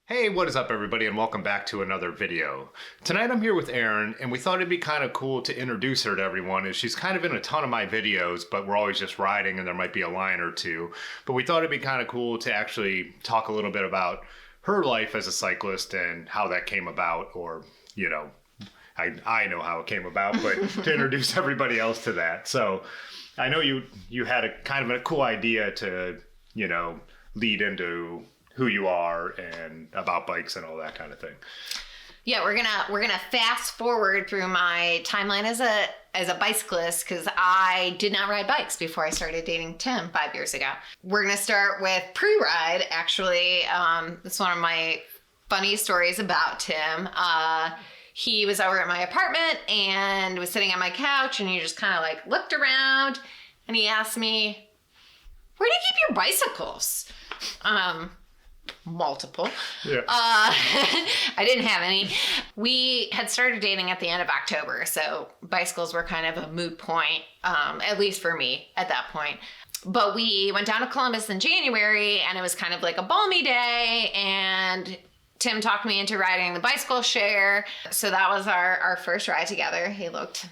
Hey, what is up everybody, and welcome back to another video. Tonight I'm here with Erin, and we thought it'd be kind of cool to introduce her to everyone, as she's kind of in a ton of my videos, but we're always just riding and there might be a line or two. But we thought it'd be kind of cool to actually talk a little bit about her life as a cyclist and how that came about, or, you know, I know how it came about, but to introduce everybody else to that. So I know you had a kind of a cool idea to, you know, lead into who you are and about bikes and all that kind of thing. Yeah, we're gonna fast forward through my timeline as a bicyclist, because I did not ride bikes before I started dating Tim 5 years ago. We're gonna start with pre-ride. Actually, it's one of my funny stories about Tim. He was over at my apartment and was sitting on my couch, and he just kind of like looked around, and he asked me, "Where do you keep your bicycles?" Multiple. Yeah. I didn't have any. We had started dating at the end of October, so bicycles were kind of a moot point, at least for me at that point. But we went down to Columbus in January, and it was kind of like a balmy day, and Tim talked me into riding the bicycle share. So that was our first ride together. He looked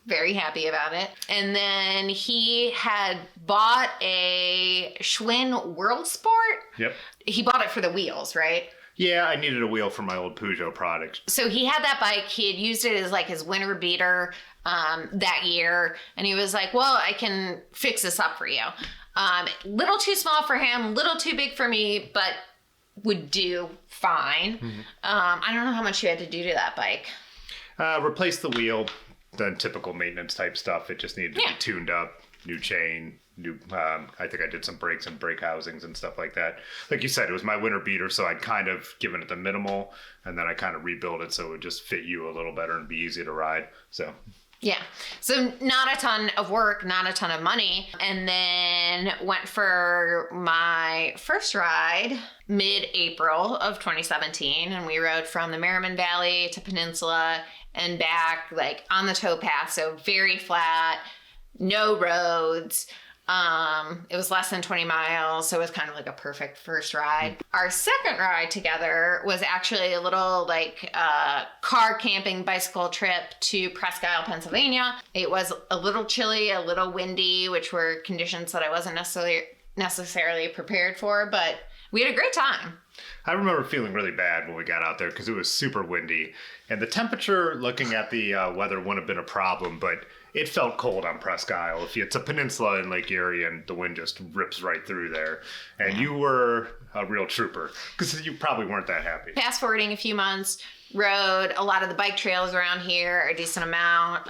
very happy about it. And then he had bought a Schwinn World Sport. Yep. He bought it for the wheels, right? Yeah, I needed a wheel for my old Peugeot product. So he had that bike. He had used it as like his winter beater that year. And he was like, well, I can fix this up for you. Little too small for him, little too big for me, but would do fine. Mm-hmm. I don't know how much you had to do to that bike. Replace the wheel. The typical maintenance type stuff. It just needed to be tuned up, new chain, new, I think I did some brakes and brake housings and stuff like that. Like you said, it was my winter beater, so I'd kind of given it the minimal, and then I kind of rebuilt it so it would just fit you a little better and be easy to ride. So yeah. So not a ton of work, not a ton of money. And then went for my first ride mid-April of 2017. And we rode from the Merriman Valley to Peninsula and back, like on the towpath. So very flat, no roads. It was less than 20 miles, so it was kind of like a perfect first ride. Our second ride together was actually a little like car camping bicycle trip to Presque Isle, Pennsylvania. It was a little chilly, a little windy, which were conditions that I wasn't necessarily prepared for, but we had a great time. I remember feeling really bad when we got out there because it was super windy, and the temperature, looking at the weather, wouldn't have been a problem, but it felt cold on Presque Isle. It's a peninsula in Lake Erie, and the wind just rips right through there. And you were a real trooper, because you probably weren't that happy. Fast forwarding a few months, rode a lot of the bike trails around here, a decent amount.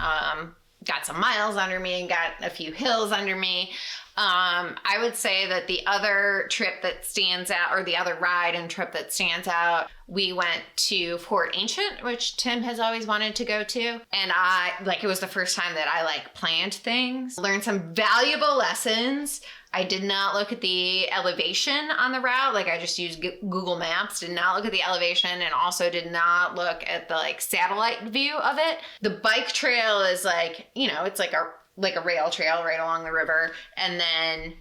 Got some miles under me and got a few hills under me. I would say that the other trip that stands out, or the other ride and trip that stands out, we went to Fort Ancient, which Tim has always wanted to go to. And it was the first time that I planned things, learned some valuable lessons. I did not look at the elevation on the route. I just used Google Maps, did not look at the elevation, and also did not look at the satellite view of it. The bike trail is it's like a rail trail right along the river. And then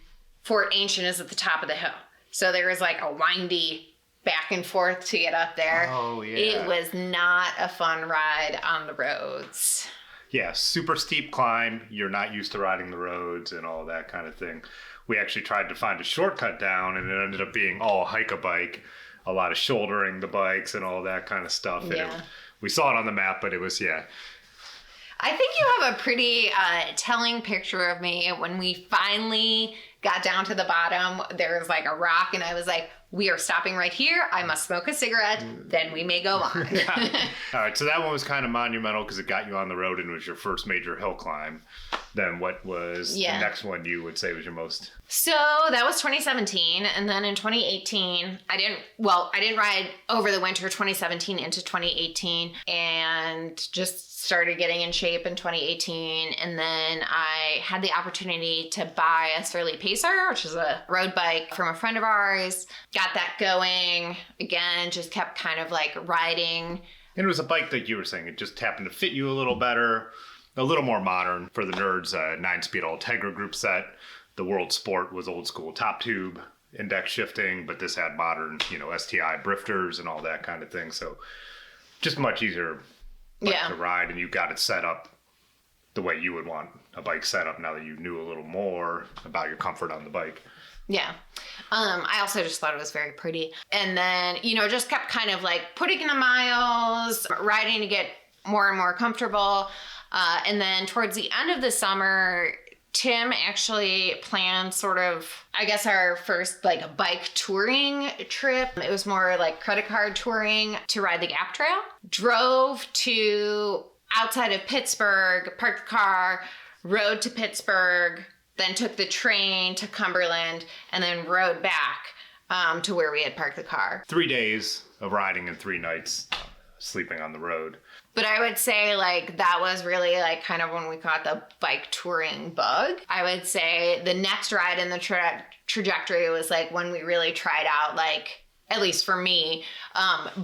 Fort Ancient is at the top of the hill. So there was a windy back and forth to get up there. Oh, yeah. It was not a fun ride on the roads. Yeah, super steep climb. You're not used to riding the roads and all that kind of thing. We actually tried to find a shortcut down, and it ended up being all hike-a-bike, a lot of shouldering the bikes and all that kind of stuff. Yeah. And we saw it on the map, but it was, I think you have a pretty telling picture of me when we finally got down to the bottom. There was a rock, and I was like, we are stopping right here. I must smoke a cigarette, then we may go on. Yeah. All right, so that one was kind of monumental because it got you on the road and it was your first major hill climb. Then what was the next one you would say was your most? So that was 2017. And then in 2018, I didn't ride over the winter 2017 into 2018, and just started getting in shape in 2018. And then I had the opportunity to buy a Surly Pacer, which is a road bike from a friend of ours. Got that going. Again, just kept kind of riding. And it was a bike that you were saying, it just happened to fit you a little better, a little more modern for the nerds, 9-speed Ultegra group set. The World Sport was old school top tube. index shifting, but this had modern, STI drifters and all that kind of thing. So just much easier bike to ride, and you got it set up the way you would want a bike set up now that you knew a little more about your comfort on the bike. Yeah. I also just thought it was very pretty. And then, just kept kind of like putting in the miles, riding to get more and more comfortable. And then towards the end of the summer, Tim actually planned sort of, I guess, our first like bike touring trip. It was more like credit card touring to ride the Gap Trail. Drove to outside of Pittsburgh, parked the car, rode to Pittsburgh, then took the train to Cumberland, and then rode back to where we had parked the car. 3 days of riding and 3 nights sleeping on the road. But I would say like that was really like kind of when we caught the bike touring bug. I would say the next ride in the trajectory was like when we really tried out, like, at least for me,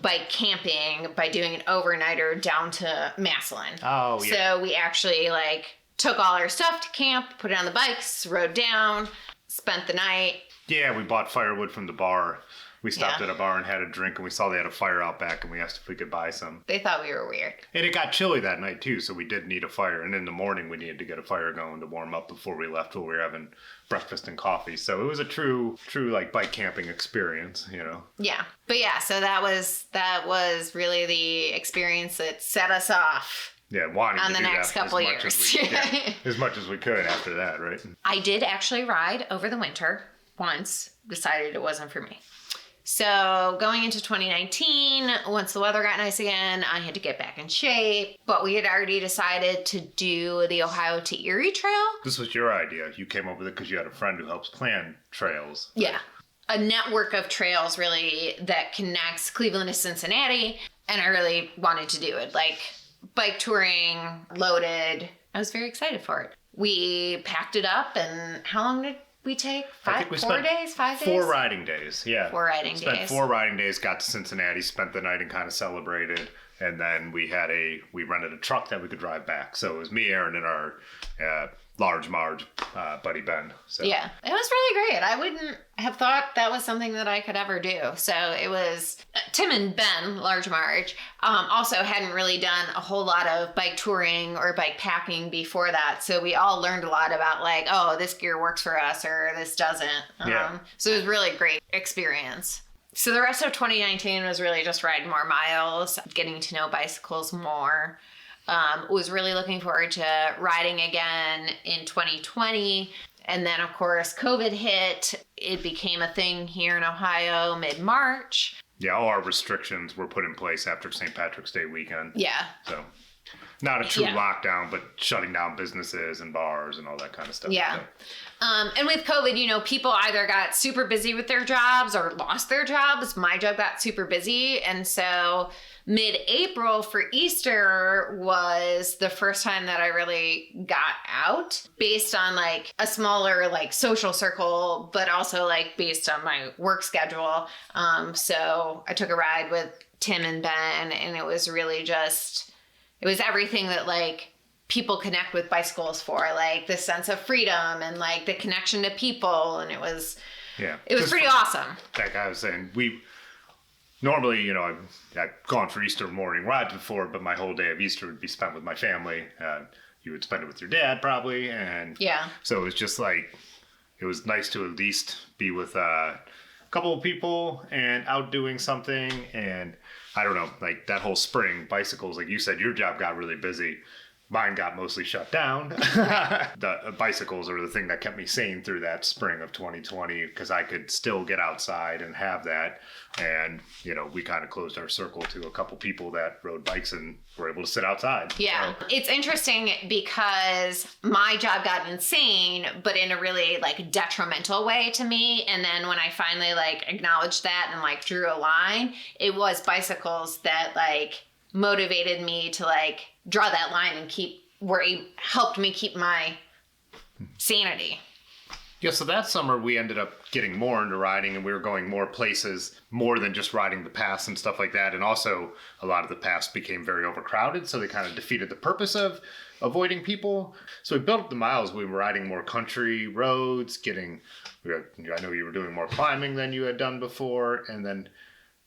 bike camping by doing an overnighter down to Massillon. Oh, yeah. So we actually like took all our stuff to camp, put it on the bikes, rode down, spent the night. Yeah, we bought firewood from the bar. We stopped at a bar and had a drink, and we saw they had a fire out back, and we asked if we could buy some. They thought we were weird. And it got chilly that night, too, so we did need a fire. And in the morning, we needed to get a fire going to warm up before we left while we were having breakfast and coffee. So it was a true, like, bike camping experience, Yeah. But yeah, so that was really the experience that set us off. Yeah, wanting on to the do next that couple as years. As much as we could after that, right? I did actually ride over the winter once, decided it wasn't for me. So going into 2019, once the weather got nice again, I had to get back in shape. But we had already decided to do the Ohio to Erie Trail. This was your idea. You came up with it because you had a friend who helps plan trails. Yeah. A network of trails really that connects Cleveland to Cincinnati. And I really wanted to do it. Like bike touring, loaded. I was very excited for it. We packed it up, and how long did we take? 5 days? 5 days? 4 riding days, yeah. 4 riding days. Spent 4 riding days, got to Cincinnati, spent the night and kind of celebrated. And then we rented a truck that we could drive back. So it was me, Erin, and our large Marge buddy Ben. So. Yeah, it was really great. I wouldn't have thought that was something that I could ever do. So it was Tim and Ben, large Marge, also hadn't really done a whole lot of bike touring or bike packing before that. So we all learned a lot about like, oh, this gear works for us or this doesn't. So it was really a great experience. So the rest of 2019 was really just riding more miles, getting to know bicycles more. Was really looking forward to riding again in 2020. And then, of course, COVID hit. It became a thing here in Ohio mid-March. Yeah, all our restrictions were put in place after St. Patrick's Day weekend. Yeah. So not a true lockdown, but shutting down businesses and bars and all that kind of stuff. Yeah. So. And with COVID, people either got super busy with their jobs or lost their jobs. My job got super busy. And so mid-April for Easter was the first time that I really got out based on like a smaller like social circle, but also like based on my work schedule. So I took a ride with Tim and Ben, and it was really just, it was everything that like people connect with bicycles for, like the sense of freedom and like the connection to people. And it was pretty awesome. Like I was saying, normally, I've gone for Easter morning rides before, but my whole day of Easter would be spent with my family. You would spend it with your dad probably. And so it was just like, it was nice to at least be with a couple of people and out doing something. And I don't know, like that whole spring, bicycles, like you said, your job got really busy. Mine got mostly shut down. The bicycles are the thing that kept me sane through that spring of 2020 because I could still get outside and have that. And, we kind of closed our circle to a couple people that rode bikes and were able to sit outside. Yeah. So. It's interesting because my job got insane, but in a really like detrimental way to me. And then when I finally like acknowledged that and like drew a line, it was bicycles that like motivated me to like draw that line and helped me keep my sanity. Yeah, so that summer we ended up getting more into riding and we were going more places, more than just riding the pass and stuff like that. And also a lot of the pass became very overcrowded, so they kind of defeated the purpose of avoiding people. So we built up the miles. We were riding more country roads, I know you were doing more climbing than you had done before. And then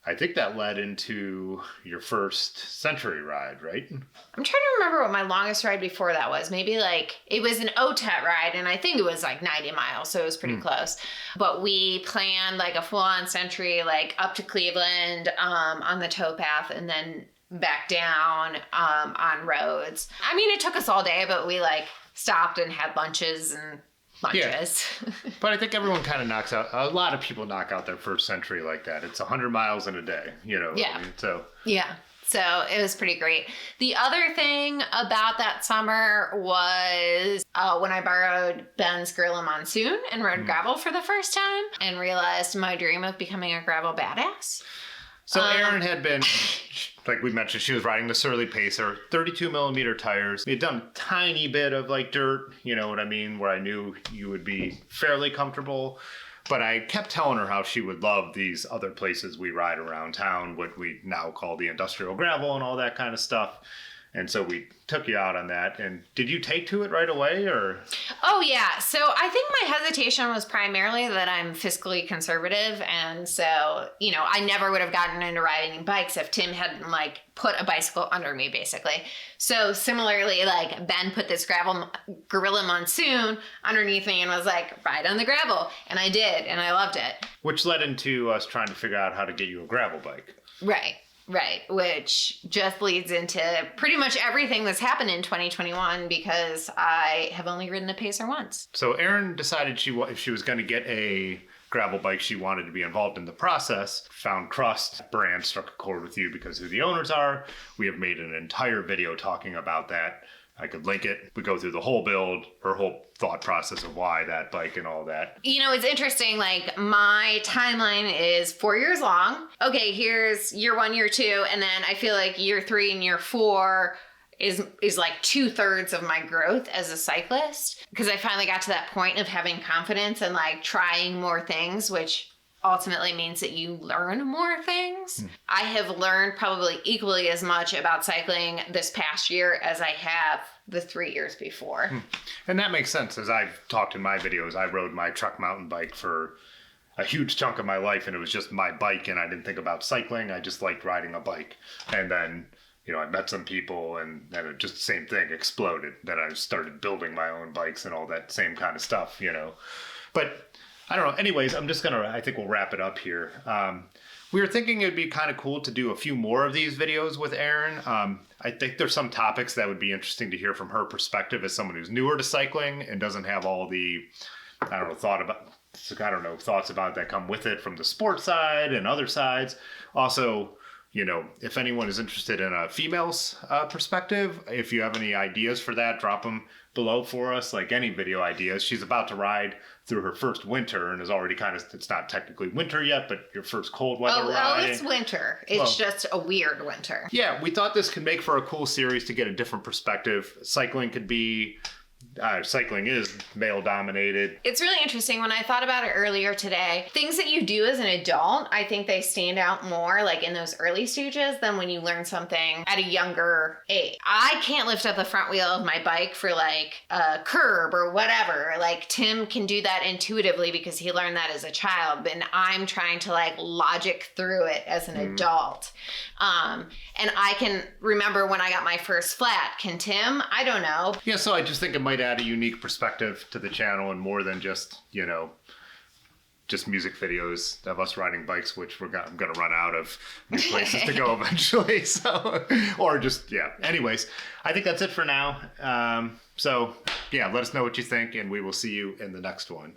I think that led into your first century ride, right? I'm trying to remember what my longest ride before that was. Maybe like, it was an OTET ride, and I think it was like 90 miles, so it was pretty close. But we planned like a full-on century, like up to Cleveland on the towpath, and then back down on roads. I mean, it took us all day, but we like stopped and had lunches and lunches. Yeah. But I think everyone kind of a lot of people knock out their first century like that. It's 100 miles in a day, you know. Yeah. I mean, so. Yeah. So it was pretty great. The other thing about that summer was when I borrowed Ben's Gorilla Monsoon and rode gravel for the first time and realized my dream of becoming a gravel badass. So Erin had been, like we mentioned, she was riding the Surly Pacer, 32 millimeter tires. We had done a tiny bit of like dirt, you know what I mean, where I knew you would be fairly comfortable. But I kept telling her how she would love these other places we ride around town, what we now call the industrial gravel and all that kind of stuff. And so we took you out on that. And did you take to it right away, or? Oh, yeah. So I think my hesitation was primarily that I'm fiscally conservative. And so, you know, I never would have gotten into riding bikes if Tim hadn't like put a bicycle under me, basically. So similarly, like Ben put this Gorilla Monsoon underneath me and was like, ride on the gravel. And I did. And I loved it. Which led into us trying to figure out how to get you a gravel bike. Right. Right, which just leads into pretty much everything that's happened in 2021 because I have only ridden a Pacer once. So Erin decided if she was going to get a gravel bike, she wanted to be involved in the process. Found Crust brand, struck a chord with you because who the owners are. We have made an entire video talking about that. I could link it. We go through the whole build, her whole thought process of why that bike and all that. You know, it's interesting. Like my timeline is 4 years long. Okay, here's year 1, year 2. And then I feel like year 3 and year 4 is like 2/3 of my growth as a cyclist. Because I finally got to that point of having confidence and like trying more things, which ultimately means that you learn more things. I have learned probably equally as much about cycling this past year as I have the 3 years before. And that makes sense. As I've talked in my videos, I rode my truck mountain bike for a huge chunk of my life, and it was just my bike, and I didn't think about cycling. I just liked riding a bike. And then, you know, I met some people, and then it just the same thing exploded. Then I started building my own bikes and all that same kind of stuff, you know. But I don't know. Anyways, I think we'll wrap it up here. We were thinking it'd be kind of cool to do a few more of these videos with Erin. I think there's some topics that would be interesting to hear from her perspective as someone who's newer to cycling and doesn't have all the, thoughts about that come with it from the sports side and other sides. Also, you know, if anyone is interested in a female's perspective, if you have any ideas for that, drop them below for us, like any video ideas. She's about to ride through her first winter and is already it's not technically winter yet, but your first cold weather ride. Oh, it's winter. It's just a weird winter. Yeah, we thought this could make for a cool series to get a different perspective. Cycling is male dominated. It's really interesting. When I thought about it earlier today, things that you do as an adult, I think they stand out more like in those early stages than when you learn something at a younger age. I can't lift up the front wheel of my bike for like a curb or whatever. Like Tim can do that intuitively because he learned that as a child, and I'm trying to like logic through it as an adult. And I can remember when I got my first flat. Can Tim? I don't know. Yeah, so I just think it might add a unique perspective to the channel and more than just, you know, just music videos of us riding bikes, which I'm going to run out of new places to go eventually. So, or just, yeah. Anyways, I think that's it for now. So, yeah, let us know what you think, and we will see you in the next one.